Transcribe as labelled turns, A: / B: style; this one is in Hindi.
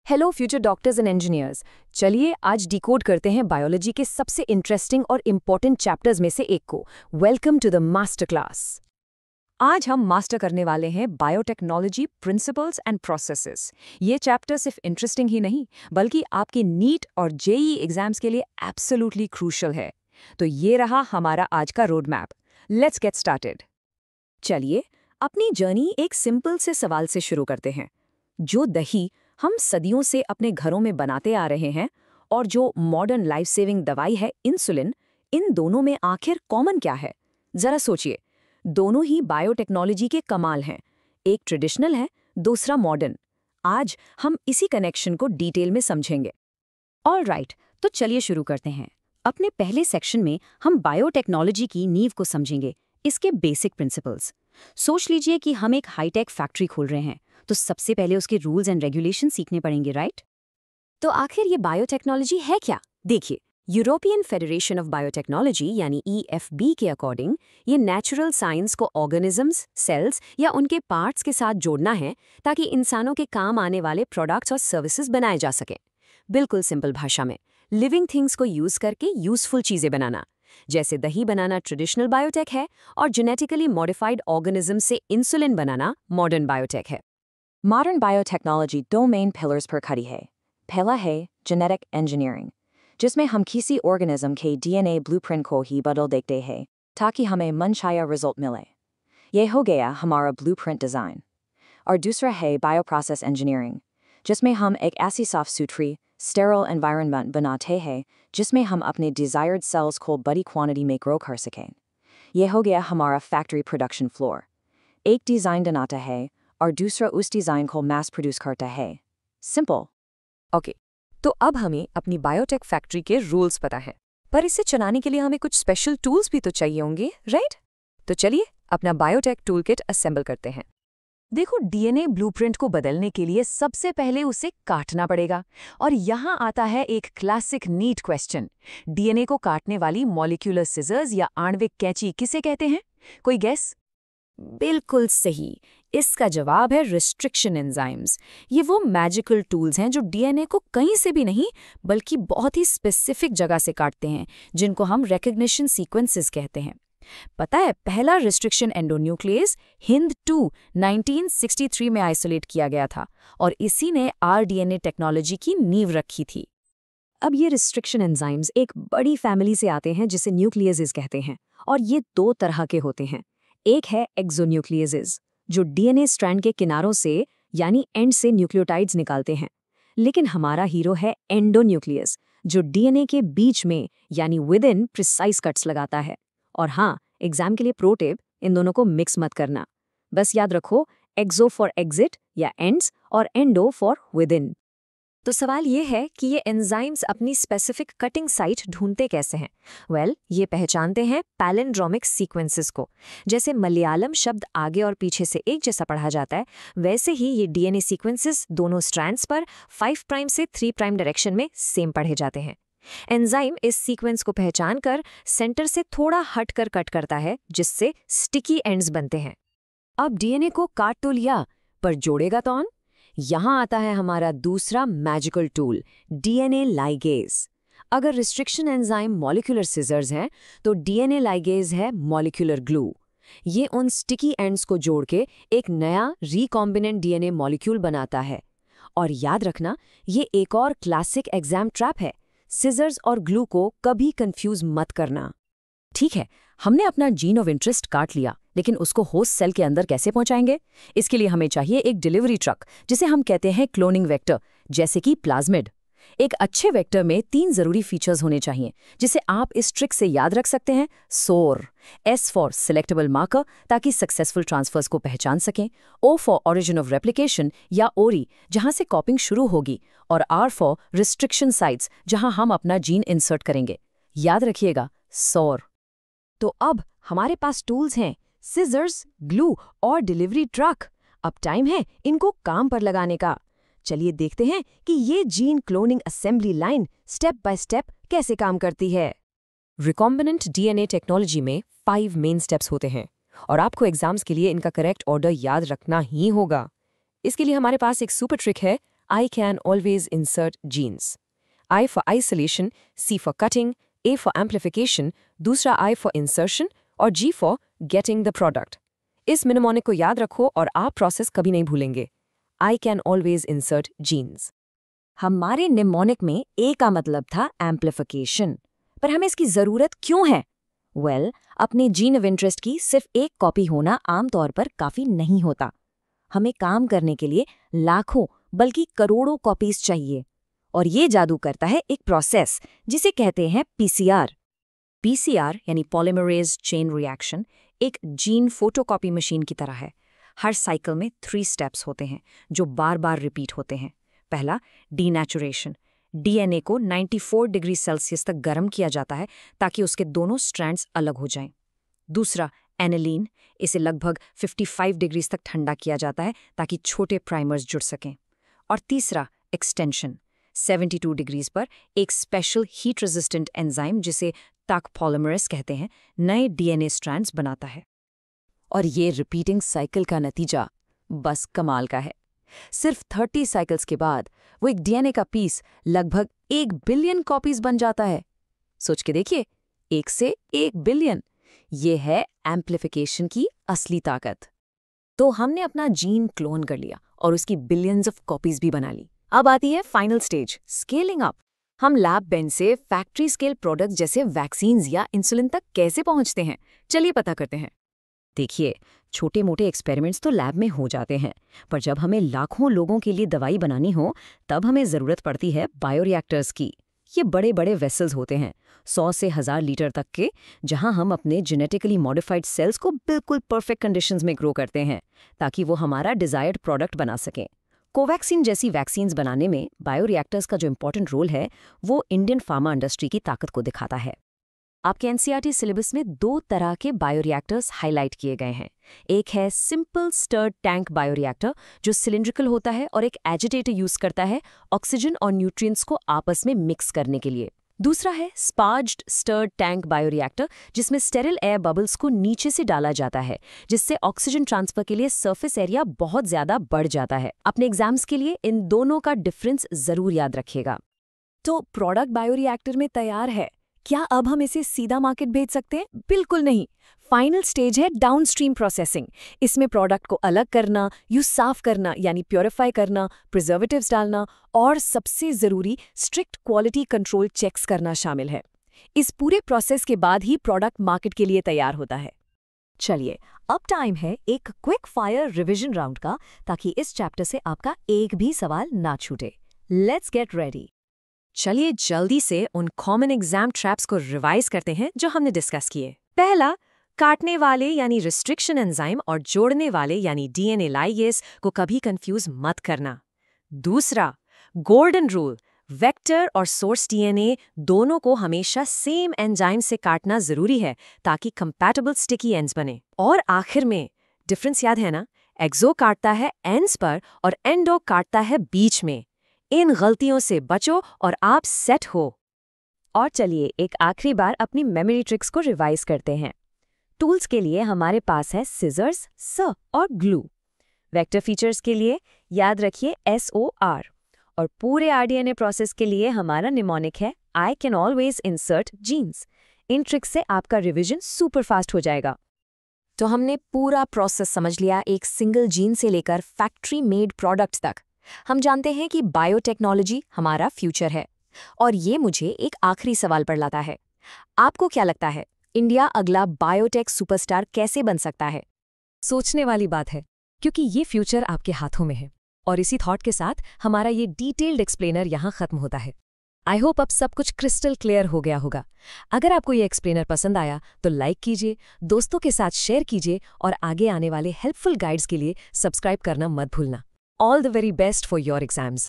A: Hello future doctors and engineers. चलिए आज डिकोड करते हैं बायोलॉजी के सबसे इंटरेस्टिंग और इम्पॉर्टेंट चैप्टर्स में से एक को। Welcome to the master class. आज हम मास्टर करने वाले हैं बायोटेक्नोलॉजी प्रिंसिपल्स एंड प्रोसेसेस। ये चैप्टर सिर्फ इंटरेस्टिंग ही नहीं बल्कि आपके नीट और जेईई एग्जाम्स के लिए एब्सोल्युटली क्रूशियल है। तो ये रहा हमारा आज का road map. Let's get started. चलिए अपनी जर्नी एक सिंपल से सवाल से शुरू करते हैं। जो दही हम सदियों से अपने घरों में बनाते आ रहे हैं और जो मॉडर्न लाइफ सेविंग दवाई है इंसुलिन, इन दोनों में आखिर कॉमन क्या है? जरा सोचिए। दोनों ही बायोटेक्नोलॉजी के कमाल हैं। एक ट्रेडिशनल है, दूसरा मॉडर्न। आज हम इसी कनेक्शन को डिटेल में समझेंगे। ऑलराइट, तो चलिए शुरू करते हैं। अपने पहले सेक्शन में हम बायोटेक्नोलॉजी की नींव को समझेंगे, इसके बेसिक प्रिंसिपल्स। सोच लीजिए कि हम एक हाईटेक फैक्ट्री खोल रहे हैं, तो सबसे पहले उसके रूल्स एंड रेगुलेशन सीखने पड़ेंगे, राइट? तो आखिर ये बायोटेक्नोलॉजी है क्या? देखिए, यूरोपियन फेडरेशन ऑफ बायोटेक्नोलॉजी यानी EFB के अकॉर्डिंग ये नेचुरल साइंस को ऑर्गेनिजम्स, सेल्स या उनके पार्ट्स के साथ जोड़ना है ताकि इंसानों के काम आने वाले प्रोडक्ट्स और सर्विसेज बनाए जा सकें। बिल्कुल सिंपल भाषा में, लिविंग थिंग्स को यूज करके यूजफुल चीजें बनाना। जैसे दही बनाना ट्रेडिशनल बायोटेक है और जेनेटिकली मॉडिफाइड ऑर्गेनिज्म से इंसुलिन बनाना मॉडर्न बायोटेक है।
B: मॉडर्न बायोटेक्नोलॉजी दो मेन पिलर्स पर खड़ी है। पहला है जेनेटिक इंजीनियरिंग, जिसमें हम किसी ऑर्गेनिज्म के DNA ब्लूप्रिंट को ही बदल देते हैं ताकि हमें मनचाहा रिजल्ट मिले। यह हो गया हमारा ब्लूप्रिंट डिज़ाइन। और दूसरा है बायोप्रोसेस इंजीनियरिंग, जिसमें हम एक ऐसी साफ सुथरी स्टेरल एनवायरनमेंट बनाते हैं जिसमें हम अपने डिज़ायर्ड सेल्स को बड़ी क्वांटिटी में ग्रो कर सकें। यह हो गया हमारा फैक्ट्री प्रोडक्शन फ्लोर। एक डिज़ाइन बनाता है और दूसरा उस डिज़ाइन को मास प्रोड्यूस करता है। सिंपल।
A: ओके, तो अब हमें अपनी बायोटेक फैक्ट्री के रूल्स पता है, पर इसे चलाने के लिए हमें कुछ स्पेशल टूल्स भी तो चाहिए होंगे, राइट? तो चलिए अपना बायोटेक टूल किट असेंबल करते हैं। देखो, DNA ब्लूप्रिंट को बदलने के लिए सबसे पहले उसे काटना पड़ेगा। और यहाँ आता है एक क्लासिक नीट क्वेश्चन। DNA को काटने वाली मॉलिक्यूलर सिजर्स या आणविक कैंची किसे कहते हैं? कोई गेस? बिल्कुल सही, इसका जवाब है रिस्ट्रिक्शन एंजाइम्स। ये वो मैजिकल टूल्स हैं जो DNA को कहीं से भी नहीं बल्कि बहुत ही स्पेसिफिक जगह से काटते हैं, जिनको हम रिकग्निशन सीक्वेंसेस कहते हैं। पता है, पहला रिस्ट्रिक्शन एंडोन्यूक्लियस HIND2 1963 में आइसोलेट किया गया था और इसी ने rDNA टेक्नोलॉजी की नींव रखी थी। अब ये रिस्ट्रिक्शन एंजाइम्स एक बड़ी फैमिली से आते हैं जिसे न्यूक्लियसेस कहते हैं, और ये दो तरह के होते हैं। एक है एक्सोन्यूक्लियसेस, जो DNA स्ट्रैंड के किनारों से यानी एंड से न्यूक्लियोटाइड्स निकालते हैं। लेकिन हमारा हीरो है एंडोन्यूक्लियस, जो DNA के बीच में यानी विद इन प्रिसाइज कट्स लगाता है। और हाँ, एग्जाम के लिए प्रो टिप, इन दोनों को मिक्स मत करना। बस याद रखो, एक्सो फॉर एग्जिट या एंड्स और एंडो फॉर विद इन। तो सवाल ये है कि ये एंजाइम्स अपनी स्पेसिफिक कटिंग साइट ढूंढते कैसे हैं? ये पहचानते हैं पैलिंड्रोमिक सीक्वेंसेस को। जैसे मलयालम शब्द आगे और पीछे से एक जैसा पढ़ा जाता है, वैसे ही ये DNA सीक्वेंसेस दोनों स्ट्रैंड्स पर 5 प्राइम से 3 प्राइम डायरेक्शन में सेम पढ़े जाते हैं। एंजाइम इस सीक्वेंस को पहचान कर सेंटर से थोड़ा हट कर कट करता है, जिससे स्टिकी एंड्स बनते हैं। अब DNA को काट तो लिया, पर जोड़ेगा कौन? यहाँ आता है हमारा दूसरा मैजिकल टूल, DNA लाइगेज। अगर रिस्ट्रिक्शन एंजाइम मॉलिक्यूलर सिजर्स हैं, तो DNA लाइगेज है मॉलिक्यूलर ग्लू। ये उन स्टिकी एंड्स को जोड़ के एक नया रिकॉम्बिनेंट DNA मॉलिक्यूल बनाता है। और याद रखना, ये एक और क्लासिक एग्जाम ट्रैप है। सिजर्स और ग्लू को कभी कंफ्यूज मत करना। ठीक है, हमने अपना जीन ऑफ इंटरेस्ट काट लिया, लेकिन उसको होस्ट सेल के अंदर कैसे पहुंचाएंगे? इसके लिए हमें चाहिए एक डिलीवरी ट्रक, जिसे हम कहते हैं क्लोनिंग वेक्टर, जैसे कि प्लाज्मिड। एक अच्छे वेक्टर में 3 जरूरी फीचर्स होने चाहिए, जिसे आप इस ट्रिक से याद रख सकते हैं। SOR, S for selectable marker, ताकि सक्सेसफुल ट्रांसफर्स को पहचान सकें। O for origin of replication या ORI, जहां से कॉपिंग शुरू होगी। और R फॉर रिस्ट्रिक्शन साइट्स, जहां हम अपना जीन इंसर्ट करेंगे। याद रखिएगा, SOR। तो अब हमारे पास टूल्स हैं, सिजर्स, ग्लू और डिलीवरी ट्रक। अब टाइम है इनको काम पर लगाने का। चलिए देखते हैं कि ये gene cloning assembly line step by step कैसे काम करती है। रिकॉम्बिनेंट DNA टेक्नोलॉजी में 5 मेन स्टेप्स होते हैं, और आपको एग्जाम्स के लिए इनका करेक्ट ऑर्डर याद रखना ही होगा। इसके लिए हमारे पास एक सुपर ट्रिक है, I can always insert genes. I for isolation, C for cutting, A for amplification, दूसरा I for insertion और G for getting the product. इस mnemonic को याद रखो और आप प्रोसेस कभी नहीं भूलेंगे. I can always insert genes.
B: हमारे निमोनिक में ए का मतलब था एम्प्लीफिकेशन, पर हमें इसकी ज़रूरत क्यों है? अपने जीन ऑफ इंटरेस्ट की सिर्फ एक कॉपी होना आमतौर पर काफ़ी नहीं होता. हमें काम करने के लिए लाखों बल्कि करोड़ों कॉपीज चाहिए. और ये जादू करता है एक प्रोसेस जिसे कहते हैं पीसीआर. पीसीआर यानी पॉलीमरेज चेन रिएक्शन एक जीन फोटोकॉपी मशीन की तरह है. हर साइकिल में 3 स्टेप्स होते हैं जो बार बार रिपीट होते हैं. पहला, डीनेचुरेशन. डीएनए को 94 डिग्री सेल्सियस तक गर्म किया जाता है ताकि उसके दोनों स्ट्रैंड्स अलग हो जाएं. दूसरा, एनिलीन. इसे लगभग 55 डिग्री तक ठंडा किया जाता है ताकि छोटे प्राइमर्स जुड़ सकें. और तीसरा, एक्सटेंशन. 72 डिग्रीज पर एक स्पेशल हीट रेजिस्टेंट एंजाइम जिसे तक पॉलीमरेज कहते हैं नए डीएनए स्ट्रैंड्स बनाता है. और ये रिपीटिंग साइकिल का नतीजा बस कमाल का है. सिर्फ 30 साइकिल्स के बाद वो एक डीएनए का पीस लगभग 1 बिलियन कॉपीज बन जाता है. सोच के देखिए, 1 से 1 बिलियन. ये है एम्प्लीफिकेशन की असली ताकत. तो हमने अपना जीन क्लोन कर लिया और उसकी बिलियंस ऑफ कॉपीज भी बना ली. अब आती है फाइनल स्टेज, स्केलिंग अप. हम लैब बेंच से फैक्ट्री स्केल प्रोडक्ट्स जैसे वैक्सीन्स या इंसुलिन तक कैसे पहुंचते हैं, चलिए पता करते हैं. देखिए, छोटे मोटे एक्सपेरिमेंट्स तो लैब में हो जाते हैं, पर जब हमें लाखों लोगों के लिए दवाई बनानी हो तब हमें ज़रूरत पड़ती है बायोरिएक्टर्स की. ये बड़े बड़े वेसल्स होते हैं, 100 से 1000 लीटर तक के, जहां हम अपने जेनेटिकली मॉडिफाइड सेल्स को बिल्कुल परफेक्ट कंडीशंस में ग्रो करते हैं ताकि वो हमारा डिजायर्ड प्रोडक्ट बना सकें. कोवैक्सीन जैसी वैक्सीन्स बनाने में बायोरिएक्टर्स का जो इंपॉर्टेंट रोल है वो इंडियन फार्मा इंडस्ट्री की ताकत को दिखाता है. आपके एनसीईआरटी सिलेबस में 2 तरह के बायोरिएक्टर्स हाईलाइट किए गए हैं. एक है सिंपल स्टर्ड टैंक बायोरिएक्टर जो सिलिंड्रिकल होता है और एक एजिटेटर यूज करता है ऑक्सीजन और न्यूट्रिएंट्स को आपस में मिक्स करने के लिए. दूसरा है स्पार्ज्ड स्टर्ड टैंक बायोरिएक्टर जिसमें स्टेरिल एयर बबल्स को नीचे से डाला जाता है जिससे ऑक्सीजन ट्रांसफर के लिए सरफेस एरिया बहुत ज्यादा बढ़ जाता है. अपने एग्जाम्स के लिए इन दोनों का डिफरेंस जरूर याद रखिएगा. तो प्रोडक्ट बायोरिएक्टर में तैयार है. क्या अब हम इसे सीधा मार्केट भेज सकते हैं? बिल्कुल नहीं. फाइनल स्टेज है डाउनस्ट्रीम प्रोसेसिंग. इसमें प्रोडक्ट को अलग करना, साफ करना यानी प्योरीफाई करना, प्रिजर्वेटिव्स डालना और सबसे ज़रूरी स्ट्रिक्ट क्वालिटी कंट्रोल चेक्स करना शामिल है. इस पूरे प्रोसेस के बाद ही प्रोडक्ट मार्केट के लिए तैयार होता है. चलिए, अब टाइम है एक क्विक फायर रिविजन राउंड का ताकि इस चैप्टर से आपका एक भी सवाल ना छूटे. Let's get ready. चलिए जल्दी से उन कॉमन एग्जाम ट्रैप्स को रिवाइज करते हैं जो हमने डिस्कस किए. पहला, काटने वाले यानी रिस्ट्रिक्शन एंजाइम और जोड़ने वाले यानी डीएनए लाइगेज को कभी कंफ्यूज मत करना. दूसरा, गोल्डन रूल, वेक्टर और सोर्स डीएनए दोनों को हमेशा सेम एंजाइम से काटना जरूरी है ताकि कंपैटिबल स्टिकी एंड्स बने. और आखिर में, डिफरेंस याद है ना, एक्सो काटता है एंड्स पर और एंडो काटता है बीच में. इन गलतियों से बचो और आप सेट हो. और चलिए एक आखिरी बार अपनी मेमोरी ट्रिक्स को रिवाइज करते हैं. टूल्स के लिए हमारे पास है सिजर्स, स और ग्लू. वेक्टर फीचर्स के लिए याद रखिए SOR. और पूरे आरडीएनए प्रोसेस के लिए हमारा निमोनिक है I can always insert genes. In tricks से आपका रिवीजन सुपर फास्ट हो जाएगा. तो हमने पूरा प्रोसेस समझ लिया, एक सिंगल जीन से लेकर फैक्ट्री मेड प्रोडक्ट्स तक. हम जानते हैं कि बायोटेक्नोलॉजी हमारा फ्यूचर है. और ये मुझे एक आखिरी सवाल पर लाता है. आपको क्या लगता है, इंडिया अगला बायोटेक सुपरस्टार कैसे बन सकता है? सोचने वाली बात है, क्योंकि ये फ्यूचर आपके हाथों में है. और इसी थॉट के साथ हमारा ये डिटेल्ड एक्सप्लेनर यहाँ खत्म होता है. आई होप अब सब कुछ क्रिस्टल क्लियर हो गया होगा. अगर आपको ये एक्सप्लेनर पसंद आया तो लाइक कीजिए, दोस्तों के साथ शेयर कीजिए और आगे आने वाले हेल्पफुल गाइड्स के लिए सब्सक्राइब करना मत भूलना. All the very best for your exams.